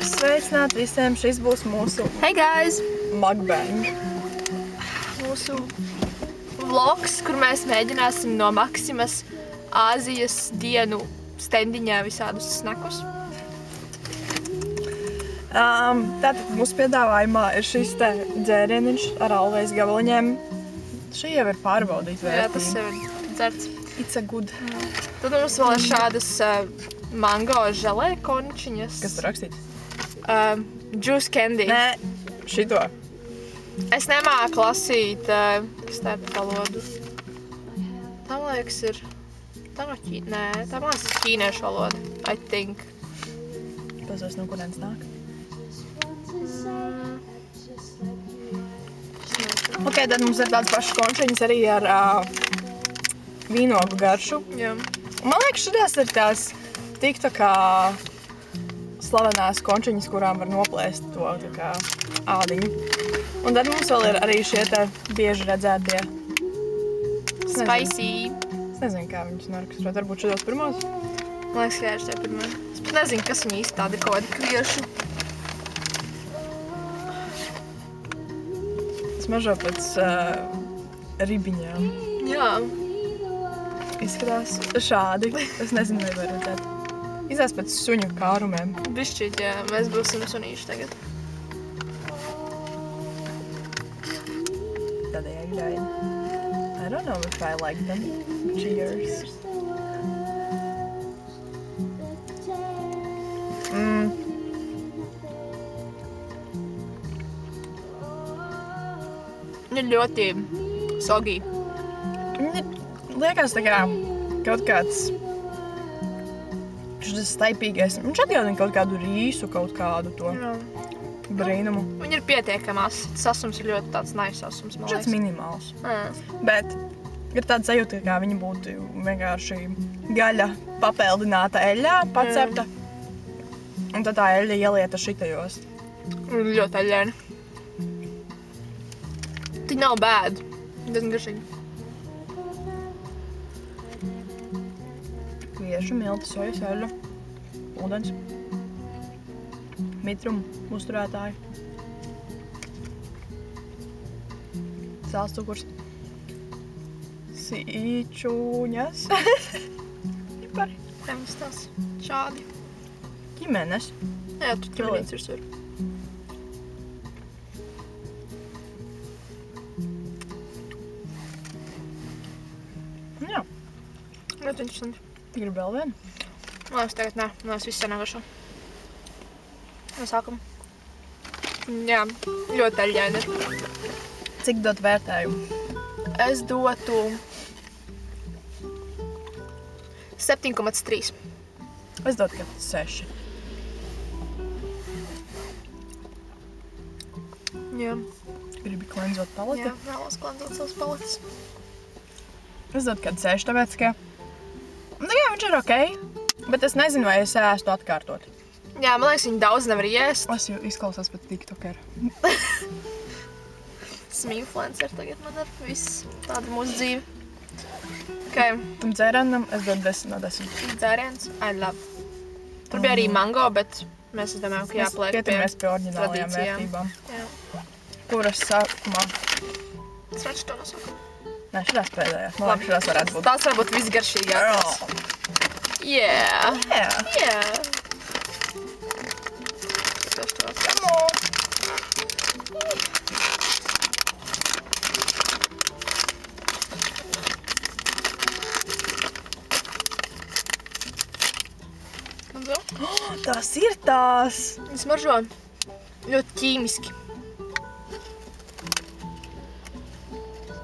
Sveicināt visiem, šis būs mūsu Hey guys! mukbang. Mūsu vlogs, kur mēs mēģināsim no Maksimas Āzijas dienu stendiņā visādus snakus. Tātad mūsu piedāvājumā ir šis te dzērieniņš ar alvejas gabaliņiem. Šī jau ir pārbaudīta Jā, vērtība. tas jau ir dzerts. It's a good. Tad mums vēl ir šādas mango želē končiņas. Kas tur rakstīts? Juice candy. Nē, šito. Es nemāku lasīt starp valodu. Tā man liekas ir... Tā man liekas ir ķīniešu valoda, I think. Pazos, no kurienes nāk. Ok, tad mums ir tāds pašs končiņas arī ar vīnogu garšu. Jā. Man liekas, šitās ir tās tik tā kā slavenās končiņas, kurām var noplēst to tā kā ādiņu. Un tad mums vēl ir arī šie te bieži redzētie. Spicy. Es nezinu, kā viņus noraksturot. Varbūt šitos pirmos? Man liekas, ka ir pirmā. Es pat nezinu, kas viņi īsti tādi ir kaut kādi kvieši. Smažo pēc ribiņām. Jā. Izskatās šādi. Es nezinu, vai var redzēt. Izskatās pēc suņu kārumiem. Bišķīt, jā. Mēs būsim sunīši tagad. Tādējādi. I don't know if I like them. Cheers. Viņi ir ļoti sogī. Viņi liekas tā kā kaut kāds šis staipīgais. Viņš atgādina kaut kādu rīsu, kaut kādu to brīnumu. Viņi ir pietiekamās. Sasums ir ļoti tāds nice sasums, man Šāds liekas. minimāls. Bet ir tāda sajūta, kā viņi būtu vienkārši gaļa papeldināta eļļā, pacepta. Un tad tā eļļa ielieta šitajos. Ļoti aļēni. Viņi nav bad. Diezgan garšīgi. Kviešu, milti, sojas, eļļa, ūdens, mitrumu, uzturētāji, sāls cukurs, sīčuņas, pipari, Prēmas tās šādi. ķimenes. Jā, tu ķimenīts ir sur. Jā, Ļoti interesanti. gribu vēl vienu. Man liekas, tagad nē. Man liekas, viss sanākušo. No sākuma. Jā, ļoti aļģēni. Cik dot vērtējumu? Es dotu 7,3. Es dotu, ka 6. Jā, Gribi klenzot paleti? jā, vēlos klanzot savas paletes. Es dotu, ka 6, tāpēc, ka viņš ir ok, bet es nezinu, vai es ēstu atkārtot. Jā, man liekas, viņi daudz nevar iest. Es jau izklausās pēc tiktokeru. Esmu influencer tagad, man ir viss. Tāda ir mūsu dzīve. Ok, Tam dzērienam es dotu 10 no 10. dzēriens, I love. Tur bija arī mango, bet mēs domājam, ka jāpliek Pieturamies pie oriģinālajām tradīcijām. vērtībām. Jā. Kuras sākumā? Es redzu to no sākuma. Nē, šitās pēdējās. Man liekas, šitās varētu būt. Tās varbūt visgaršīgākās. Yeah. Jā. Yeah. Tas tos. Come on. Un vēl? Tās ir tās. Viņi smaržo ļoti ķīmiski.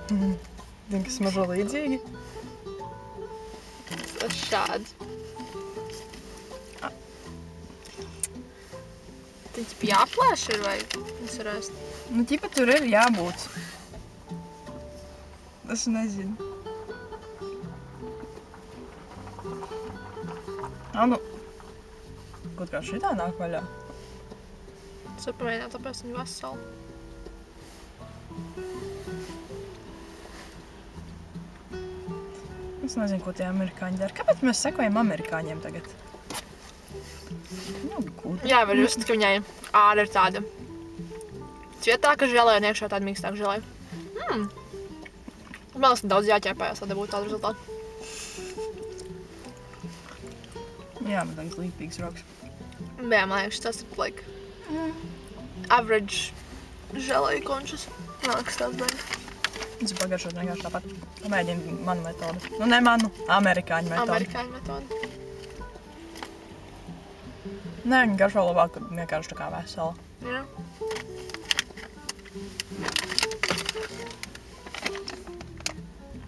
Zini, kas smaržo līdzīgi? Tas šādi. Tad jāplēš ir vai es varu ēst? Nu, ķipa tur ir jābūt. Es nezinu. Nu, kaut kā šitā nāk vaļā. Es varu pamēģināt apēst viņu veselu. Es nezinu, ko tie amerikāņi dara. Kāpēc mēs sekojam amerikāņiem tagad? Jā, var just, ka viņai āra ir tāda cietāka želē un iekšā tāda mīkstāka želē. Man liekas, daudz jāķēpājās, lai dabūtu tādu rezultātu. Jā, man tādas līpīgas rokas. Jā, man liekas, tas ir, like, average želēju končus. Man liekas, tāds bērni. Tas ir pagaršot vienkārši tāpat. Pamēģini manu metodu. Nu, ne manu, amerikāņu metodu. Amerikāņu metodu. Nē, viņi garšo labāk, kad vienkārši tā kā vesela. Jā.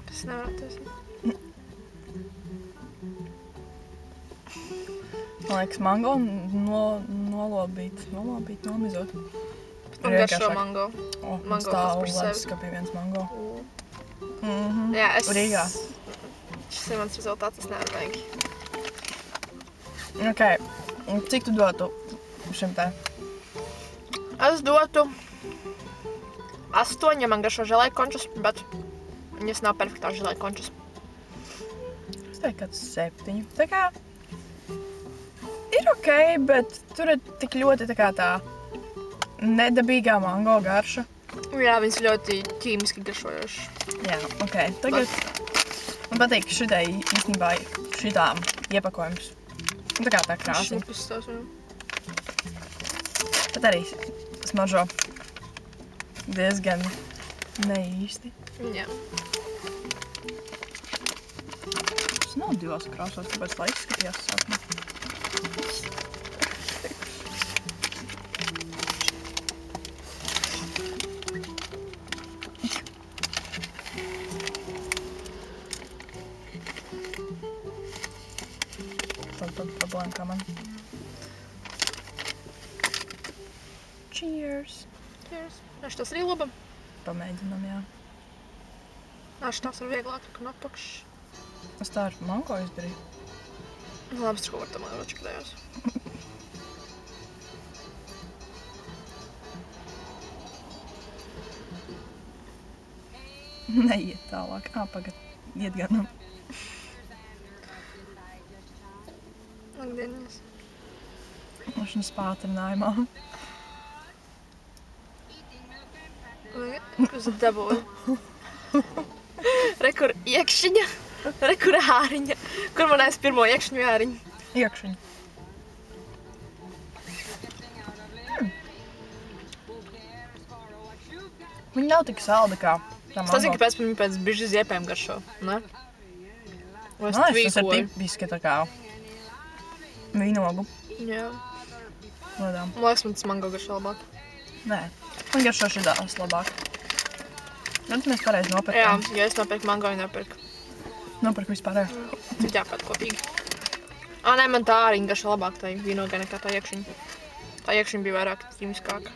Tas nevarētu taisīt. Man liekas, mango nomizot. Un garšo mango. Man stāv leduskapī viens mango. Jā, Rīgā. Šis ir mans rezultāts, es nevaru baigi. Ok, un cik tu dotu šim te? Es dotu 8, ja man garšo želēju končus, bet viņas nav perfektā želēju končus. Es teiktu, kāds 7. Tā kā ir ok, bet tur ir tik ļoti tā kā tā nedabīgā mango garša. Jā, viņas ļoti ķīmiski garšojoši. Jā, ok. Tagad man patīk šitai īstenībā šitām iepakojums. Tā kā tā krāsiņa. Šupis tās, jā. Bet arī smaržo diezgan neīsti. Jā. Tas nav divās krāsās, kāpēc tā izskatījās sākumā. Tad problēma kā man. Cheers! Cheers. Aš tas arī laba. Pamēģinam, jā. Aš tās ir vieglāk, ka apakš. Es tā ar mango izdarīju. Labi, es kaut tam atčakdējos. Neiet tālāk. Pagad, iet ganam. Labdienas. Mašanas pātrinājumā. Kas dabūja? Re, kur iekšķiņa, re, kur āriņa. Kur man aiz pirmo iekšķiņu āriņu? Iekšķiņa. Viņa nav tik salda kā tā mango. Es nezinu, kāpēc viņi pēc bišķi ziepēm garšo, ne? Vai es Tas ir tvīkoju? tipiski tā kā vīnogu Jā. lodām. Man liekas, man tas mango garšo labāk. Nē, man garšo šitās labāk. Tad mēs pareizi Jā, nopirkām. ja es nopirku mango, viņi nopirku. Nopirku vispār. Tad jāpēt kopīgi. Nē, man tā āriņa garšo labāk, tā vīnogai nekā tā iekšķiņa. Tā iekšķiņa bija vairāk ķīmiskāka.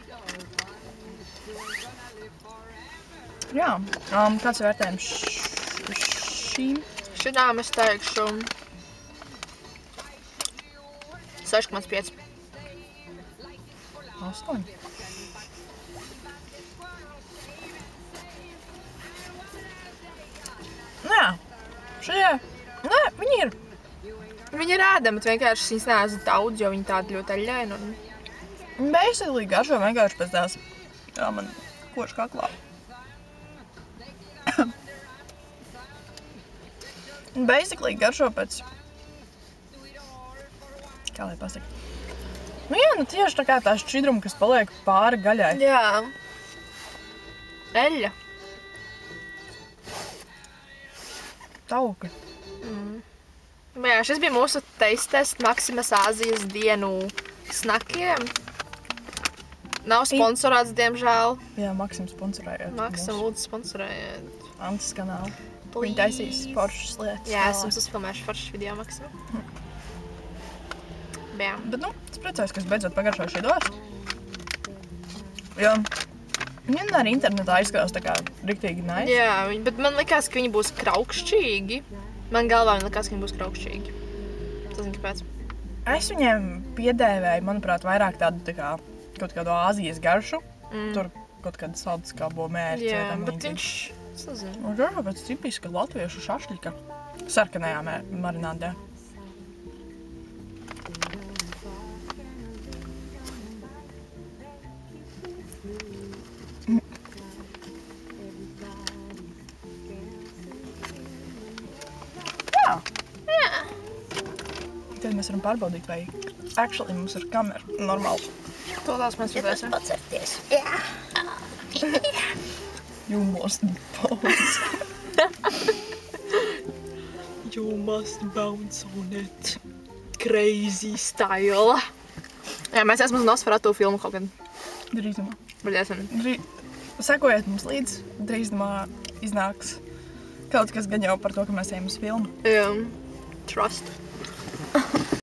Jā, kāds ir vērtējums šīm? Šitām es teikšu 6,5. 8. Jā, šie, nē, viņi ir. Viņi ir ēdami, bet vienkārši viņas neesmu daudz, jo viņi tādi ļoti aļaini un... Basically garšo vienkārši pēc tās, jā, man koši kaklā. Basically garšo pēc, kā lai pasaka. Nu jā, nu tieši tā kā tā šķidruma, kas paliek pāri gaļai. Jā. Eļļa. Tauka. Jā, šis bija mūsu taste test Maksimas Āzijas dienu snakiem. Nav sponsorēts, diemžēl. Jā, Maksim sponsorējiet. Maksim, lūdzu, sponsorējiet. Antas kanālu. Please. Viņi taisīs foršas lietas. Jā, esam uzfilmējuši foršas video Maksim. Jā. Bet, nu, es priecājos, ka es beidzot pagaršoju šitos. Jo, viņi arī internetā izskatās tā kā riktīgi nice. Jā, bet man likās, ka viņi būs kraukšķīgi. Man galvā viņi likās, ka viņi būs kraukšķīgi. Tas zinu, kāpēc. Es viņiem piedēvēju, manuprāt, vairāk tādu tā kā kaut kādu Āzijas garšu. Tur kaut kāda saldiskābo mērķi. Jā, bet viņš, es nezinu. Un garšo pēc tipiska latviešu šašļika. Sarkanajā marinādē. Tad mēs varam pārbaudīt, vai actually mums ir kamera normāli. To tās mēs redzēsim. Pacerties. Jā. You must bounce. You must bounce on it. Crazy style. Jā, mēs esam uz Nosferatu filmu kaut gan. Drīzumā. Redzēsim. Sekojiet mums līdz, drīzumā iznāks kaut kas gan jau par to, ka mēs ejam uz filmu. Trust.